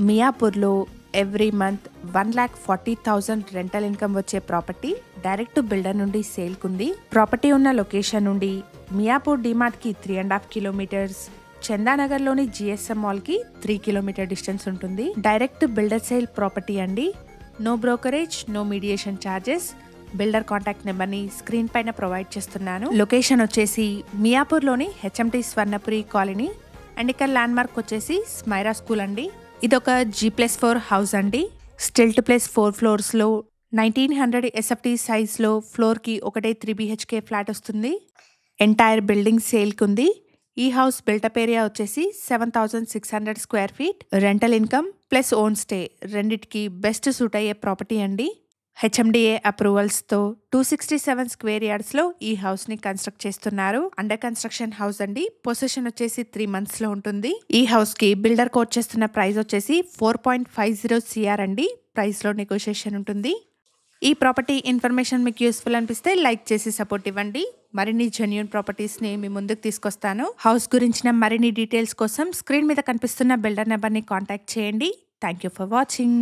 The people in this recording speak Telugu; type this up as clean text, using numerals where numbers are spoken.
మియాపూర్లో ఎవ్రీ మంత్ 1,40,000 రెంటల్ ఇన్కమ్ వచ్చే ప్రాపర్టీ డైరెక్ట్ బిల్డర్ నుండి సేల్కుంది. ప్రాపర్టీ ఉన్న లొకేషన్ నుండి మియాపూర్ డిమార్ట్ కి 3.5 కిలోమీటర్స్, చందానగర్లోని జిఎస్ఎం మాల్ కి 3 కిలోమీటర్ డిస్టెన్స్ ఉంటుంది. డైరెక్ట్ బిల్డర్ సేల్ ప్రాపర్టీ అండి. No brokerage, no mediation charges. Builder contact నెంబర్ని స్క్రీన్ పైన ప్రొవైడ్ చేస్తున్నాను. లొకేషన్ వచ్చేసి మియాపూర్లోని హెచ్ఎంటి స్వర్ణపురి కాలనీ అండ్ ఇక్కడ ల్యాండ్ మార్క్ వచ్చేసి స్మైరా స్కూల్ అండి. ఇదొక G+4 హౌస్ అండి. స్టిల్ట్ ప్లేస్ 4 ఫ్లోర్స్లో 1900 SFT సైజ్లో ఫ్లోర్కి ఒకటే 3 BHK ఫ్లాట్ వస్తుంది. ఎంటైర్ బిల్డింగ్ సేల్కి ఉంది. ఈ హౌస్ బిల్టప్ ఏరియా వచ్చేసి 7,600 square feet. Rental income plus own stay రెండిటికి బెస్ట్ సూట్ అయ్యే ప్రాపర్టీ అండి. HMDA అప్రూవల్స్తో 267 స్క్వేర్ యార్డ్స్లో ఈ హౌస్ని కన్స్ట్రక్ట్ చేస్తున్నారు. అండర్ కన్స్ట్రక్షన్ హౌస్ అండి. పొజిషన్ వచ్చేసి 3 monthsలో ఉంటుంది. ఈ హౌస్కి బిల్డర్ కోట్ చేస్తున్న ప్రైస్ వచ్చేసి 4.50 CR అండి. ప్రైస్లో నెగోషియేషన్ ఉంటుంది. ఈ ప్రాపర్టీ ఇన్ఫర్మేషన్ మీకు యూస్ఫుల్ అనిపిస్తే లైక్ చేసి సపోర్ట్ ఇవ్వండి. మరిన్ని జెన్యూన్ ప్రాపర్టీస్ని మీ ముందుకు తీసుకొస్తాను. హౌస్ గురించిన మరిన్ని డీటెయిల్స్ కోసం స్క్రీన్ మీద కనిపిస్తున్న బిల్డర్ నెంబర్ని కాంటాక్ట్ చేయండి. Thank you for watching.